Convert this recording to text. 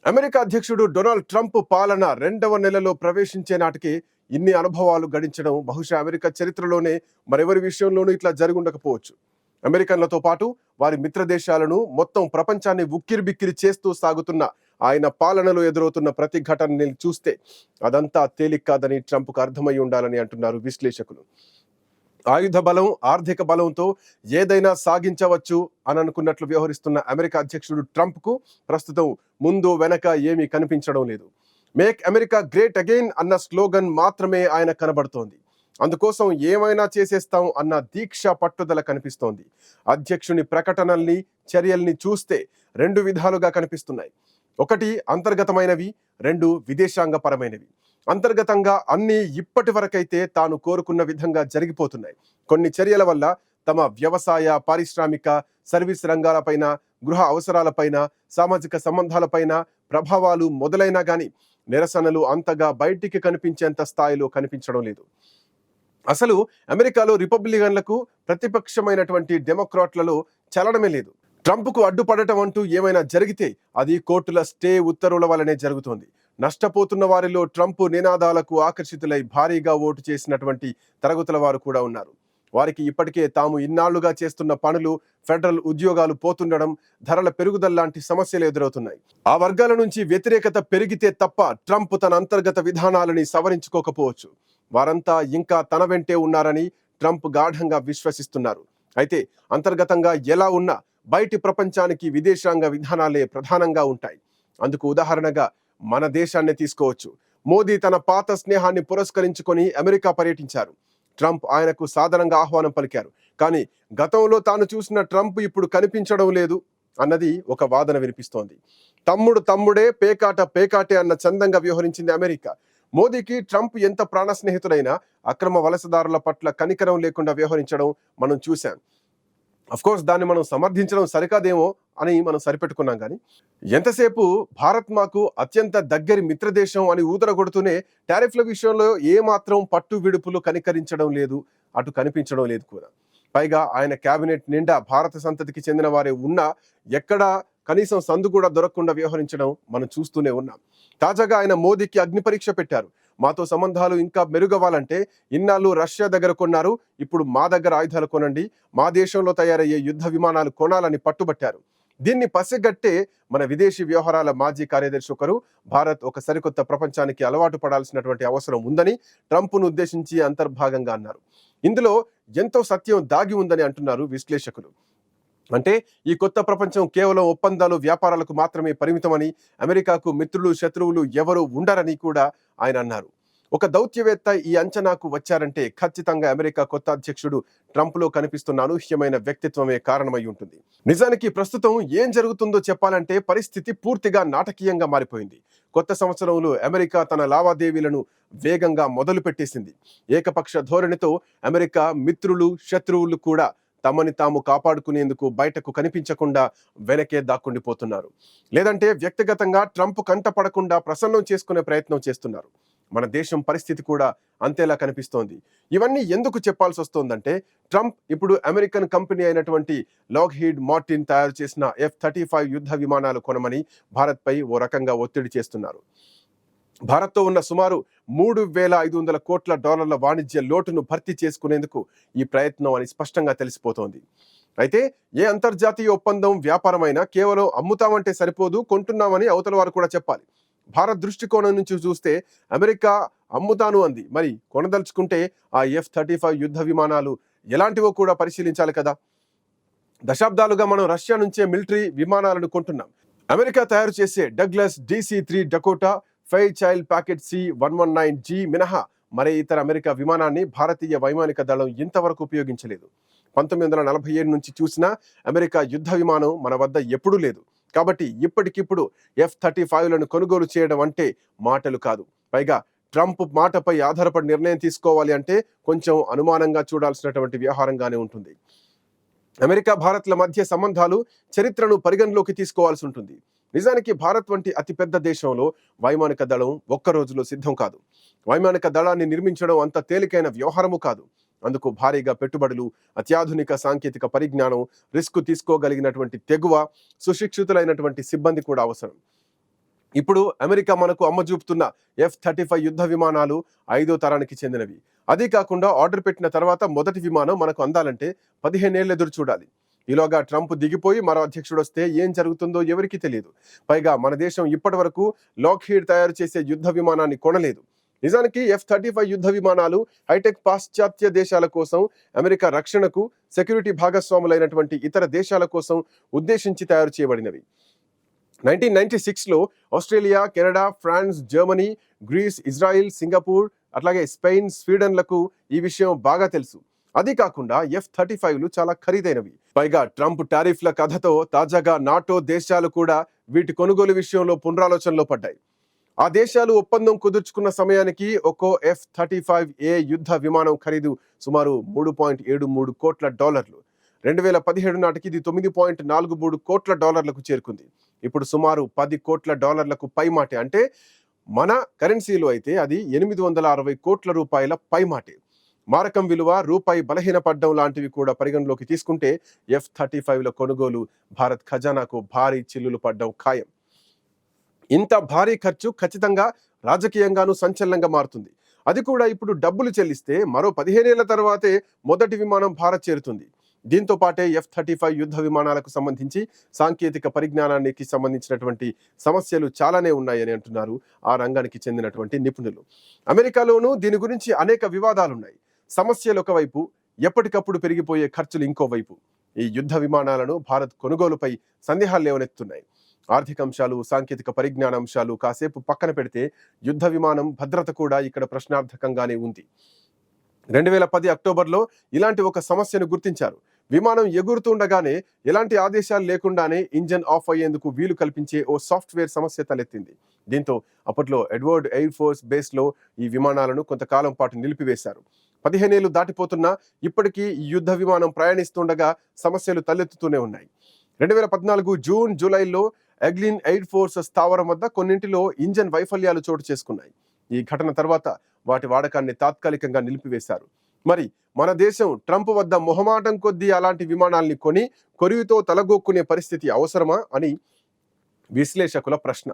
America అధ్యక్షుడు Donald Trump పాలన 2వ నెలలో ప్రవేశించే నాటికి ఇన్ని అనుభవాలు గడించడం బహుశా అమెరికా చరిత్రలోనే మరెవరి విషయంలోనూ ఇట్లా జరుగుండకపోవచ్చు. అమెరికన్లతో పాటు వారి మిత్ర దేశాలను మొత్తం ప్రపంచాన్ని ఉక్కిరిబిక్కిరి చేస్తూ సాగుతున్న ఆయన పాలనలో ఎదురవుతున్న ప్రతి ఘటనని చూస్తే అదంతా తేలిక కాదని ట్రంప్కు అర్థమై ఉండాలని అంటున్నారు విశ్లేషకులు. ఆయుధ బలం, ఆర్థిక బలంతో ఏదైనా సాగించవచ్చు అని అనుకున్నట్లు వ్యవహరిస్తున్న అమెరికా అధ్యక్షుడు ట్రంప్కు ప్రస్తుతం ముందు వెనక ఏమీ కనిపించడం లేదు. మేక్ అమెరికా గ్రేట్ అగైన్ అన్న స్లోగన్ మాత్రమే ఆయన కనబడుతోంది. అందుకోసం ఏమైనా చేసేస్తాం అన్న దీక్ష పట్టుదల కనిపిస్తోంది. అధ్యక్షుని ప్రకటనల్ని, చర్యల్ని చూస్తే 2 విధాలుగా కనిపిస్తున్నాయి. ఒకటి అంతర్గతమైనవి, 2 విదేశాంగపరమైనవి. అంతర్గతంగా అన్ని ఇప్పటి వరకైతే తాను కోరుకున్న విధంగా జరిగిపోతున్నాయి. కొన్ని చర్యల వల్ల తమ వ్యవసాయ, పారిశ్రామిక, సర్వీస్ రంగాలపైన, గృహ అవసరాలపైన, సామాజిక సంబంధాలపైన ప్రభావాలు మొదలైనా గాని నిరసనలు అంతగా బయటికి కనిపించేంత స్థాయిలో కనిపించడం లేదు. అసలు అమెరికాలో రిపబ్లికన్లకు ప్రతిపక్షమైనటువంటి డెమోక్రాట్లలో చలనమే లేదు. ట్రంప్కు అడ్డుపడటం అంటూ ఏమైనా జరిగితే అది కోర్టుల స్టే ఉత్తర్వుల వల్లనే జరుగుతోంది. నష్టపోతున్న వారిలో ట్రంప్ నినాదాలకు ఆకర్షితులై భారీగా ఓటు చేసినటువంటి తరగతుల వారు కూడా ఉన్నారు. వారికి ఇప్పటికే తాము ఇన్నాళ్లుగా చేస్తున్న పనులు, ఫెడరల్ ఉద్యోగాలు పోతుండడం, ధరల పెరుగుదల లాంటి సమస్యలు ఎదురవుతున్నాయి. ఆ వర్గాల నుంచి వ్యతిరేకత పెరిగితే తప్ప ట్రంప్ తన అంతర్గత విధానాలని సవరించుకోకపోవచ్చు. వారంతా ఇంకా తన వెంటే ఉన్నారని ట్రంప్ గాఢంగా విశ్వసిస్తున్నారు. అయితే అంతర్గతంగా ఎలా ఉన్నా బయటి ప్రపంచానికి విదేశాంగ విధానాలే ప్రధానంగా ఉంటాయి. అందుకు ఉదాహరణగా మన దేశాన్ని తీసుకోవచ్చు. మోదీ తన పాత స్నేహాన్ని పురస్కరించుకొని అమెరికా పర్యటించారు. ట్రంప్ ఆయనకు సాధారణంగా ఆహ్వానం పలికారు. కానీ గతంలో తాను చూసిన ట్రంప్ ఇప్పుడు కనిపించడం లేదు అన్నది ఒక వాదన వినిపిస్తోంది. తమ్ముడు తమ్ముడే, పేకాట పేకాటే అన్న చందంగా వ్యవహరించింది అమెరికా. మోదీకి ట్రంప్ ఎంత ప్రాణ స్నేహితుడైనా అక్రమ వలసదారుల పట్ల కనికరం లేకుండా వ్యవహరించడం మనం చూశాం. అఫ్కోర్స్ దాన్ని మనం సమర్థించడం సరికాదేమో అని మనం సరిపెట్టుకున్నాం. కానీ ఎంతసేపు భారత్ మాకు అత్యంత దగ్గరి మిత్రదేశం అని ఊదరగొడుతూనే టారిఫ్ల విషయంలో ఏమాత్రం పట్టు విడుపులు కనికరించడం లేదు, అటు కనిపించడం లేదు కూడా. పైగా ఆయన కేబినెట్ నిండా భారత సంతతికి చెందిన వారే ఉన్నా ఎక్కడా కనీసం సందు కూడా దొరకకుండా వ్యవహరించడం మనం చూస్తూనే ఉన్నాం. తాజాగా ఆయన మోదీకి అగ్ని పరీక్ష పెట్టారు. మాతో సంబంధాలు ఇంకా మెరుగవ్వాలంటే ఇన్నాళ్ళు రష్యా దగ్గర కొన్నారు, ఇప్పుడు మా దగ్గర ఆయుధాలు కొనండి, మా దేశంలో తయారయ్యే యుద్ధ విమానాలు కొనాలని పట్టుబట్టారు. దీన్ని పసిగట్టే మన విదేశీ వ్యవహారాల మాజీ కార్యదర్శి ఒకరు భారత్ ఒక సరికొత్త ప్రపంచానికి అలవాటు పడాల్సినటువంటి అవసరం ఉందని ట్రంప్ను ఉద్దేశించి అంతర్భాగంగా అన్నారు. ఇందులో ఎంతో సత్యం దాగి ఉందని అంటున్నారు విశ్లేషకులు. అంటే ఈ కొత్త ప్రపంచం కేవలం ఒప్పందాలు, వ్యాపారాలకు మాత్రమే పరిమితమని, అమెరికాకు మిత్రులు, శత్రువులు ఎవరు ఉండరని కూడా ఆయన అన్నారు. ఒక దౌత్యవేత్త ఈ అంచనాకు వచ్చారంటే ఖచ్చితంగా అమెరికా కొత్త అధ్యక్షుడు ట్రంప్లో కనిపిస్తున్న అనూహ్యమైన వ్యక్తిత్వమే కారణమై ఉంటుంది. నిజానికి ప్రస్తుతం ఏం జరుగుతుందో చెప్పాలంటే పరిస్థితి పూర్తిగా నాటకీయంగా మారిపోయింది. కొత్త సంవత్సరంలో అమెరికా తన లావాదేవీలను వేగంగా మొదలు పెట్టేసింది. ఏకపక్ష ధోరణితో అమెరికా మిత్రులు, శత్రువులు కూడా తమని తాము కాపాడుకునేందుకు బయటకు కనిపించకుండా వెనకే దాక్కుండిపోతున్నారు. లేదంటే వ్యక్తిగతంగా ట్రంప్ కంట పడకుండా ప్రసన్నం చేసుకునే ప్రయత్నం చేస్తున్నారు. మన దేశం పరిస్థితి కూడా అంతేలా కనిపిస్తోంది. ఇవన్నీ ఎందుకు చెప్పాల్సి వస్తోందంటే ట్రంప్ ఇప్పుడు అమెరికన్ కంపెనీ అయినటువంటి లాక్హీడ్ మార్టిన్ తయారు చేసిన F-35 యుద్ధ విమానాలు కొనమని భారత్పై ఓ రకంగా ఒత్తిడి చేస్తున్నారు. భారత్తో ఉన్న సుమారు $3,500 కోట్ల వాణిజ్య లోటును భర్తీ చేసుకునేందుకు ఈ ప్రయత్నం అని స్పష్టంగా తెలిసిపోతోంది. అయితే ఏ అంతర్జాతీయ ఒప్పందం, వ్యాపారమైనా కేవలం అమ్ముతామంటే సరిపోదు, కొంటున్నామని అవతల వారు కూడా చెప్పాలి. భారత్ దృష్టికోణం నుంచి చూస్తే అమెరికా అమ్ముతాను అంది, మరి కొనదలుచుకుంటే ఆ F-35 యుద్ధ విమానాలు ఎలాంటివో కూడా పరిశీలించాలి కదా. దశాబ్దాలుగా మనం రష్యా నుంచే మిలిటరీ విమానాలను కొంటున్నాం. అమెరికా తయారు చేసే Douglas DC-3 Dakota, Fairchild packet C-119G మినహా మరే ఇతర అమెరికా విమానాన్ని భారతీయ వైమానిక దళం ఇంతవరకు ఉపయోగించలేదు. 1947 నుంచి చూసినా అమెరికా యుద్ధ విమానం మన వద్ద ఎప్పుడూ లేదు. కాబట్టి ఇప్పటికిప్పుడు F-35లను కొనుగోలు చేయడం అంటే మాటలు కాదు. పైగా ట్రంప్ మాటపై ఆధారపడి నిర్ణయం తీసుకోవాలి అంటే కొంచెం అనుమానంగా చూడాల్సినటువంటి వ్యవహారంగానే ఉంటుంది. అమెరికా భారత్ల మధ్య సంబంధాలు, చరిత్రను పరిగణలోకి తీసుకోవాల్సి ఉంటుంది. నిజానికి భారత్ వంటి అతిపెద్ద దేశంలో వైమానిక దళం ఒక్క రోజులో సిద్ధం కాదు. వైమానిక దళాన్ని నిర్మించడం అంత తేలికైన వ్యవహారము కాదు. అందుకు భారీగా పెట్టుబడులు, అత్యాధునిక సాంకేతిక పరిజ్ఞానం, రిస్క్ తీసుకోగలిగినటువంటి తెగువ, సుశిక్షితులైనటువంటి సిబ్బంది కూడా అవసరం. ఇప్పుడు అమెరికా మనకు అమ్మ చూపుతున్న F-35 యుద్ధ విమానాలు 5వ తరానికి చెందినవి. అదే కాకుండా ఆర్డర్ పెట్టిన తర్వాత మొదటి విమానం మనకు అందాలంటే 15 ఏళ్ళు ఎదురు చూడాలి. ఈలోగా ట్రంప్ దిగిపోయి మరో అధ్యక్షుడు వస్తే ఏం జరుగుతుందో ఎవరికీ తెలియదు. పైగా మన దేశం ఇప్పటి వరకు లాక్హీడ్ తయారు చేసే యుద్ధ విమానాన్ని కొనలేదు. నిజానికి F-35 యుద్ధ విమానాలు హైటెక్ పాశ్చాత్య దేశాల కోసం, అమెరికా రక్షణకు సెక్యూరిటీ భాగస్వాములైనటువంటి ఇతర దేశాల కోసం ఉద్దేశించి తయారు చేయబడినవి. 1996లో Australia, Canada, France, Germany, Greece, Israel, Singapore, అట్లాగే స్పెయిన్, స్వీడన్లకు ఈ విషయం బాగా తెలుసు. అది కాకుండా F-35లు చాలా ఖరీదైనవి. పైగా ట్రంప్ టారిఫ్ల కథతో తాజాగా నాటో దేశాలు కూడా వీటి కొనుగోలు విషయంలో పునరాలోచనలో పడ్డాయి. ఆ దేశాలు ఒప్పందం కుదుర్చుకున్న సమయానికి ఒక్కో F-35A యుద్ధ విమానం ఖరీదు సుమారు $3.73 కోట్ల. 2017 నాటికి ఇది $9.43 కోట్ల చేరుకుంది. ఇప్పుడు సుమారు $10 కోట్ల పైమాటే. అంటే మన కరెన్సీలో అయితే అది 860 కోట్ల రూపాయల పైమాటే. మారకం విలువ, రూపాయి బలహీనపడ్డం లాంటివి కూడా పరిగణలోకి తీసుకుంటే F-35ల కొనుగోలు భారత్ ఖజానాకు భారీ చిల్లులు పడ్డం ఖాయం. ఇంత భారీ ఖర్చు ఖచ్చితంగా రాజకీయంగానూ సంచలనంగా మారుతుంది. అది కూడా ఇప్పుడు డబ్బులు చెల్లిస్తే మరో 15 ఏళ్ల తర్వాతే మొదటి విమానం భారత్ చేరుతుంది. దీంతో పాటే F-35 యుద్ధ విమానాలకు సంబంధించి సాంకేతిక పరిజ్ఞానానికి సంబంధించినటువంటి సమస్యలు చాలానే ఉన్నాయని అంటున్నారు ఆ రంగానికి చెందినటువంటి నిపుణులు. అమెరికాలోనూ దీని గురించి అనేక వివాదాలున్నాయి. సమస్యలు ఒకవైపు, ఎప్పటికప్పుడు పెరిగిపోయే ఖర్చులు ఇంకోవైపు. ఈ యుద్ధ విమానాలను భారత్ కొనుగోలుపై సందేహాలు లేవనెత్తున్నాయి. ఆర్థిక అంశాలు, సాంకేతిక పరిజ్ఞాన అంశాలు కాసేపు పక్కన పెడితే యుద్ధ విమానం భద్రత కూడా ఇక్కడ ప్రశ్నార్థకంగానే ఉంది. 2010 అక్టోబర్లో ఇలాంటి ఒక సమస్యను గుర్తించారు. విమానం ఎగురుతుండగానే ఎలాంటి ఆదేశాలు లేకుండానే ఇంజన్ ఆఫ్ అయ్యేందుకు వీలు కల్పించే ఓ సాఫ్ట్వేర్ సమస్య తలెత్తింది. దీంతో అప్పట్లో ఎడ్వర్డ్ ఎయిర్ ఫోర్స్ బేస్లో ఈ విమానాలను కొంతకాలం పాటు నిలిపివేశారు. 15 ఏళ్లు దాటిపోతున్నా ఇప్పటికీ ఈ యుద్ధ విమానం ప్రయాణిస్తుండగా సమస్యలు తలెత్తుతూనే ఉన్నాయి. 2014 జూన్, జూలైలో ఎగ్లిన్ ఎయిర్ ఫోర్స్ స్థావరం వద్ద కొన్నింటిలో ఇంజన్ వైఫల్యాలు చోటు చేసుకున్నాయి. ఈ ఘటన తర్వాత వాటి వాడకాన్ని తాత్కాలికంగా నిలిపివేశారు. మరి మన దేశం ట్రంప్ వద్ద మొహమాటం కొద్దీ అలాంటి విమానాల్ని కొని కొరివితో తలగొక్కునే పరిస్థితి అవసరమా అని విశ్లేషకుల ప్రశ్న.